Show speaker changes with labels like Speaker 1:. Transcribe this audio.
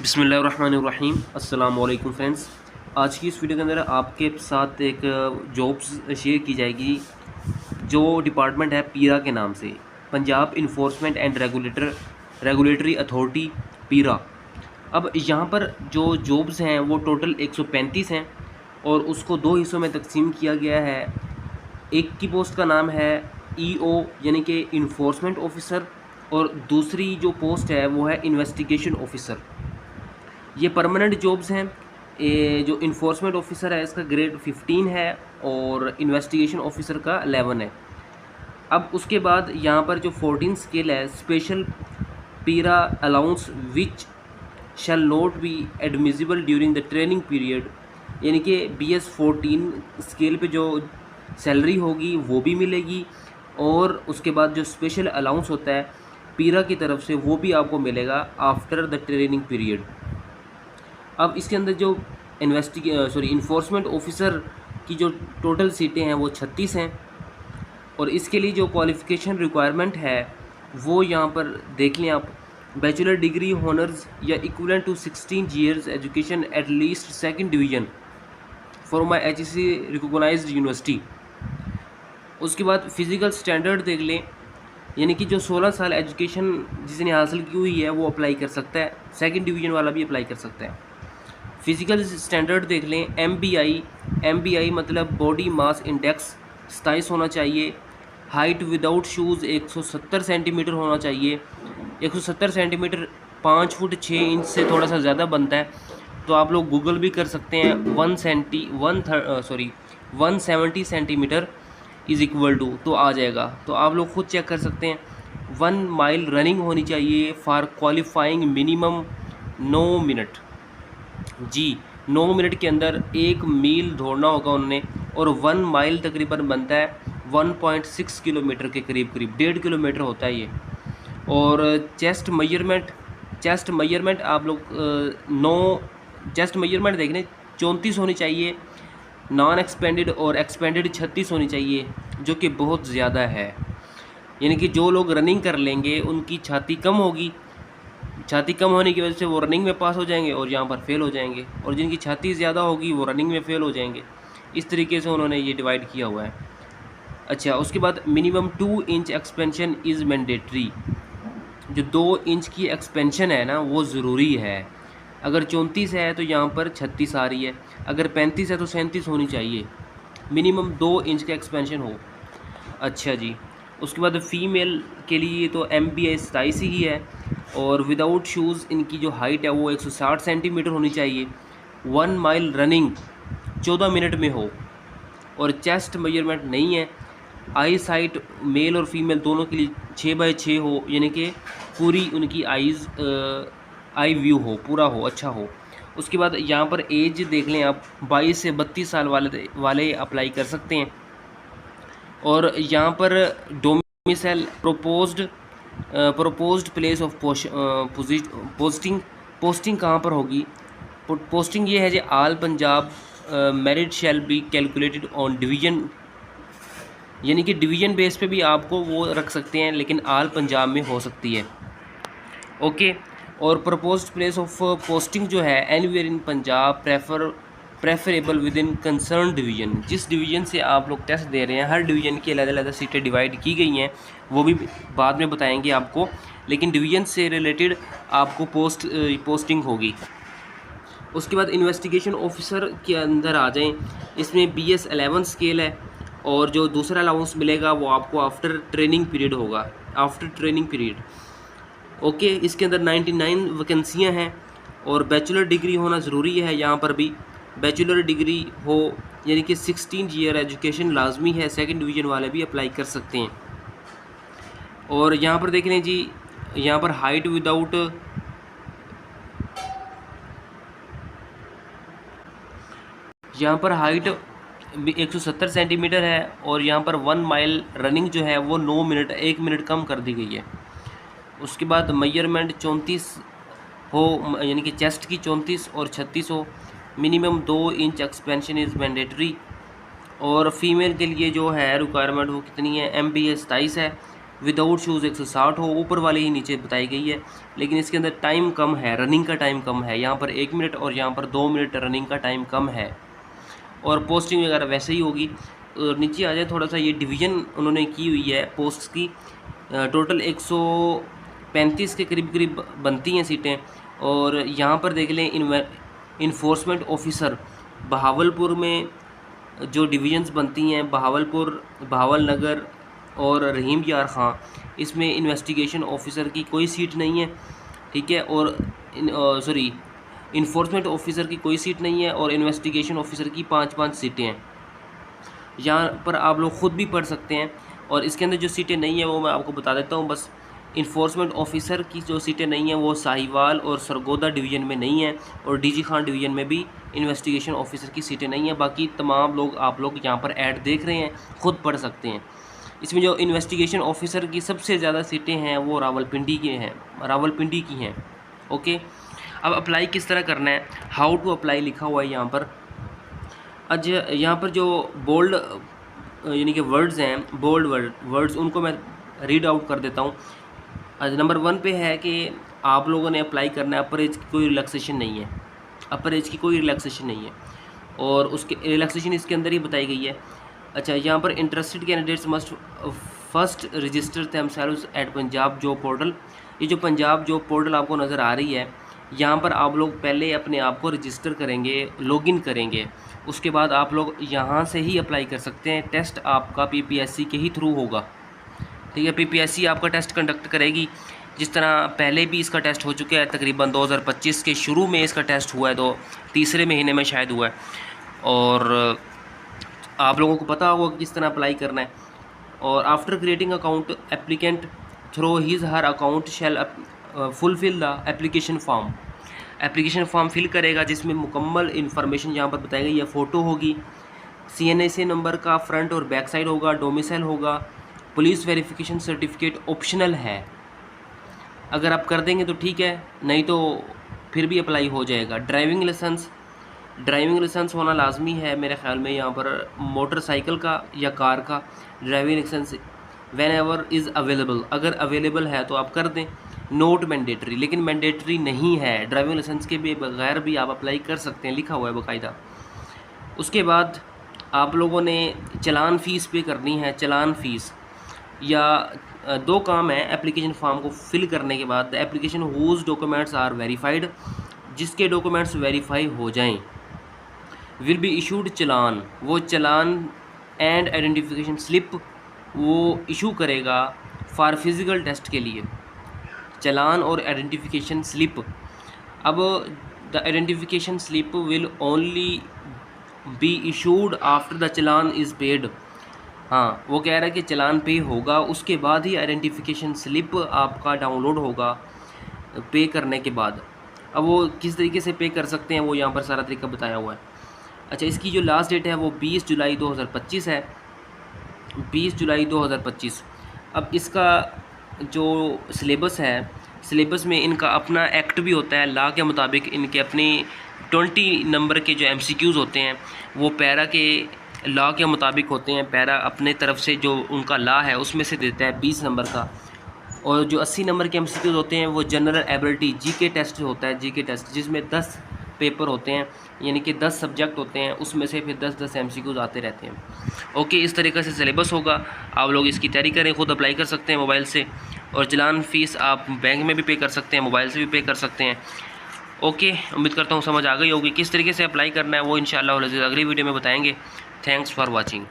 Speaker 1: बिस्मिल्लाहिर्रहमानिर्रहीम। अस्सलाम वालेकुम फ्रेंड्स। आज की इस वीडियो के अंदर आपके साथ एक जॉब्स शेयर की जाएगी जो डिपार्टमेंट है पीरा के नाम से, Punjab enforcement and regulatory authority पीरा। अब यहाँ पर जो जॉब्स हैं वो टोटल 135 हैं और उसको दो हिस्सों में तकसीम किया गया है। एक की पोस्ट का नाम है ईओ यानी कि इन्फोर्समेंट ऑफिसर और दूसरी जो पोस्ट है वो है इन्वेस्टिगेशन ऑफिसर। ये परमानेंट जॉब्स हैं। जो इन्फोर्समेंट ऑफिसर है इसका ग्रेड 15 है और इन्वेस्टिगेशन ऑफिसर का 11 है। अब उसके बाद यहाँ पर जो 14 स्केल है, स्पेशल पीरा allowance which shall not be admissible during the training period, यानी कि BS 14 स्केल पे जो सैलरी होगी वो भी मिलेगी और उसके बाद जो स्पेशल अलाउंस होता है पीरा की तरफ से वो भी आपको मिलेगा आफ्टर द ट्रेनिंग पीरियड। अब इसके अंदर जो इन्फोर्समेंट ऑफिसर की जो टोटल सीटें हैं वो 36 हैं और इसके लिए जो क्वालिफ़िकेशन रिक्वायरमेंट है वो यहाँ पर देख लें आप। बैचलर डिग्री हॉनर्स या equivalent to 16 years education at least second division from my HEC recognised university. उसके बाद फिज़िकल स्टैंडर्ड देख लें, यानी कि जो 16 साल एजुकेशन जिसने हासिल की हुई है वो अप्लाई कर सकता है, सेकंड डिवीज़न वाला भी अप्लाई कर सकता है। फिज़िकल स्टैंडर्ड देख लें, MBI मतलब बॉडी मास इंडेक्स 27 होना चाहिए। हाइट विदाउट शूज़ 170 सेंटीमीटर होना चाहिए। 170 सेंटीमीटर 5 फुट 6 इंच से थोड़ा सा ज़्यादा बनता है, तो आप लोग गूगल भी कर सकते हैं। 170 सेंटीमीटर इज़ इक्वल टू तो आ जाएगा, तो आप लोग खुद चेक कर सकते हैं। 1 माइल रनिंग होनी चाहिए फॉर क्वालिफाइंग मिनिमम 9 मिनट। जी 9 मिनट के अंदर 1 मील दौड़ना होगा उन्होंने और 1 माइल तकरीबन बनता है 1.6 किलोमीटर के करीब, 1.5 किलोमीटर होता है ये। और चेस्ट मयरमेंट आप लोग चेस्ट मयरमेंट देख लें, 34 होनी चाहिए। नॉन एक्सपेंडेड और एक्सपेंडेड 36 होनी चाहिए, जो कि बहुत ज़्यादा है। यानी कि जो लोग रनिंग कर लेंगे उनकी छाती कम होगी, छाती कम होने की वजह से वो रनिंग में पास हो जाएंगे और यहाँ पर फेल हो जाएंगे, और जिनकी छाती ज़्यादा होगी वो रनिंग में फेल हो जाएंगे। इस तरीके से उन्होंने ये डिवाइड किया हुआ है। अच्छा, उसके बाद minimum 2 inch expansion is mandatory. जो 2 इंच की एक्सपेंशन है ना वो ज़रूरी है। अगर 34 है तो यहाँ पर 36 आ रही है, अगर 35 है तो 37 होनी चाहिए, मिनिमम 2 इंच का एक्सपेंशन हो। अच्छा जी, उसके बाद फीमेल के लिए तो MBI 27 ही है और विदाउट शूज़ इनकी जो हाइट है वो 160 सेंटीमीटर होनी चाहिए। 1 माइल रनिंग 14 मिनट में हो और चेस्ट मेजरमेंट नहीं है। आई साइट मेल और फीमेल दोनों के लिए 6x6 हो, यानी कि पूरी उनकी आई व्यू हो, पूरा हो, अच्छा हो। उसके बाद यहाँ पर एज देख लें आप, 22 से 32 साल वाले अप्लाई कर सकते हैं। और यहाँ पर domicile proposed place of posting कहाँ पर होगी? पोस्टिंग ये है जी, all Punjab merit shall be calculated on division, यानी कि डिवीजन बेस पे भी आपको वो रख सकते हैं, लेकिन आल पंजाब में हो सकती है। ओके। और प्रपोज्ड प्लेस ऑफ पोस्टिंग जो है anywhere in Punjab preferable with in concern division. जिस डिवीज़न से आप लोग टेस्ट दे रहे हैं हर डिवीज़न की अलग-अलग सीटें डिवाइड की गई हैं, वो भी बाद में बताएंगे आपको, लेकिन डिवीज़न से रिलेटेड आपको पोस्टिंग होगी। उसके बाद इन्वेस्टिगेशन ऑफिसर के अंदर आ जाएं, इसमें BS 11 स्केल है और जो दूसरा अलाउंस मिलेगा वो आपको आफ्टर ट्रेनिंग पीरियड होगा, आफ्टर ट्रेनिंग पीरियड। ओके। इसके अंदर 99 वैकेंसियाँ हैं और बैचलर डिग्री होना ज़रूरी है। यहाँ पर भी बैचलर डिग्री हो, यानी कि 16 ईयर एजुकेशन लाजमी है, सेकंड डिवीज़न वाले भी अप्लाई कर सकते हैं। और यहाँ पर देख लें जी, यहाँ पर हाइट विदाउट यहाँ पर हाइट 170 सेंटीमीटर है और यहाँ पर 1 माइल रनिंग जो है वो 9 मिनट, 1 मिनट कम कर दी गई है। उसके बाद मेजरमेंट 34 हो, यानी कि चेस्ट की 34 और 36 हो। Minimum 2 inch expansion is mandatory. और फीमेल के लिए जो है रिक्वायरमेंट वो कितनी है? MBA 27 है विदाउट शूज़ 160 हो, ऊपर वाले ही नीचे बताई गई है, लेकिन इसके अंदर टाइम कम है, रनिंग का टाइम कम है, यहाँ पर 1 मिनट और यहाँ पर 2 मिनट रनिंग का टाइम कम है, और पोस्टिंग वगैरह वैसे ही होगी। और नीचे आ जाए थोड़ा सा, ये डिवीज़न उन्होंने की हुई है पोस्ट्स की, टोटल 135 के करीब करीब बनती हैं सीटें। और यहाँ पर देख लें इन्फोर्समेंट ऑफिसर बहावलपुर में जो डिवीज़न्स बनती हैं, बहावलपुर, बहावल नगर और रहीम यार ख़ां, इसमें इन्वेस्टिगेशन ऑफिसर की कोई सीट नहीं है, ठीक है। और इन्फोर्समेंट ऑफिसर की कोई सीट नहीं है, और इन्वेस्टिगेशन ऑफिसर की 5-5 सीटें हैं। यहाँ पर आप लोग ख़ुद भी पढ़ सकते हैं। और इसके अंदर जो सीटें नहीं हैं वो मैं आपको बता देता हूँ बस। इन्फोर्समेंट ऑफिसर की जो सीटें नहीं हैं वो साहिवाल और सरगोदा डिवीज़न में नहीं है, और डीजी खान डिवीज़न में भी इन्वेस्टिगेशन ऑफिसर की सीटें नहीं हैं। बाकी तमाम लोग, आप लोग यहाँ पर ऐड देख रहे हैं, ख़ुद पढ़ सकते हैं। इसमें जो इन्वेस्टिगेशन ऑफिसर की सबसे ज़्यादा सीटें हैं वो रावलपिंडी की हैं। ओके, अब अप्लाई किस तरह करना है, हाउ टू अप्लाई लिखा हुआ है यहाँ पर। आज यहाँ पर जो बोल्ड यानी कि वर्ड्स हैं, बोल्ड वर्ड्स, उनको मैं रीड आउट कर देता हूँ। नंबर 1 पे है कि आप लोगों ने अप्लाई करना है, अपर एज की कोई रिलैक्सेशन नहीं है, अपर एज की कोई रिलैक्सेशन नहीं है, और उसके रिलैक्सेशन इसके अंदर ही बताई गई है। अच्छा, यहाँ पर interested candidates must first register themselves at Punjab job portal. ये जो पंजाब जॉब पोर्टल आपको नज़र आ रही है, यहाँ पर आप लोग पहले अपने आप को रजिस्टर करेंगे, लॉगिन करेंगे, उसके बाद आप लोग यहाँ से ही अप्लाई कर सकते हैं। टेस्ट आपका पीपीएससी के ही थ्रू होगा, ठीक है। पीपीएससी आपका टेस्ट कंडक्ट करेगी, जिस तरह पहले भी इसका टेस्ट हो चुका है, तकरीबन 2025 के शुरू में इसका टेस्ट हुआ है, तो तीसरे महीने में शायद हुआ है। और आप लोगों को पता होगा कि किस तरह अप्लाई करना है। और after creating account applicant through his her account shall fulfil the application form fill करेगा, जिसमें मुकम्मल इन्फॉर्मेशन यहाँ पर बताई गई है। फ़ोटो होगी, CNSA नंबर का फ्रंट और बैक साइड होगा, डोमिसाइल होगा, पुलिस वेरिफिकेशन सर्टिफिकेट ऑप्शनल है, अगर आप कर देंगे तो ठीक है, नहीं तो फिर भी अप्लाई हो जाएगा। ड्राइविंग लाइसेंस होना लाजमी है मेरे ख्याल में, यहाँ पर मोटरसाइकिल का या कार का driving licence whenever is available, अगर अवेलेबल है तो आप कर दें। नोट मैंडेटरी, लेकिन मैंडेटरी नहीं है, ड्राइविंग लाइसेंस के बगैर भी आप अप्लाई कर सकते हैं, लिखा हुआ है बाकायदा। उसके बाद आप लोगों ने चलान फ़ीस पे करनी है, चलान फ़ीस, या 2 काम है एप्लीकेशन फॉर्म को फिल करने के बाद। The application whose documents are verified, जिसके डॉक्यूमेंट्स वेरीफाई हो जाएं, विल बी इशूड चलान, वो चलान एंड आइडेंटिफिकेशन स्लिप वो इशू करेगा फॉर फिज़िकल टेस्ट के लिए, चलान और आइडेंटिफिकेशन स्लिप। अब the identification slip will only be issued after the challan is paid. हाँ, वो कह रहा है कि चलान पे होगा, उसके बाद ही आइडेंटिफिकेशन स्लिप आपका डाउनलोड होगा पे करने के बाद। अब वो किस तरीके से पे कर सकते हैं वो यहाँ पर सारा तरीका बताया हुआ है। अच्छा, इसकी जो लास्ट डेट है वो 20 जुलाई 2025 है, 20 जुलाई 2025। अब इसका जो सिलेबस है, सिलेबस में इनका अपना एक्ट भी होता है, लॉ के मुताबिक इनके अपनी 20 नंबर के जो MCQs होते हैं वो पैरा के लॉ के मुताबिक होते हैं। पैरा अपने तरफ से जो उनका लॉ है उसमें से देता है 20 नंबर का, और जो 80 नंबर के MCQs होते हैं वो जनरल एबिलिटी GK टेस्ट होता है, GK टेस्ट, जिसमें 10 पेपर होते हैं, यानी कि 10 सब्जेक्ट होते हैं, उसमें से फिर 10-10 MCQs आते रहते हैं। ओके, इस तरीके से सिलेबस होगा, आप लोग इसकी तैयारी करें, ख़ुद अप्लाई कर सकते हैं मोबाइल से, और चलान फ़ीस आप बैंक में भी पे कर सकते हैं, मोबाइल से भी पे कर सकते हैं। ओके, उम्मीद करता हूँ समझ आ गई होगी। किस तरीके से अप्लाई करना है वो इंशाअल्लाह अगली वीडियो में बताएंगे। Thanks for watching.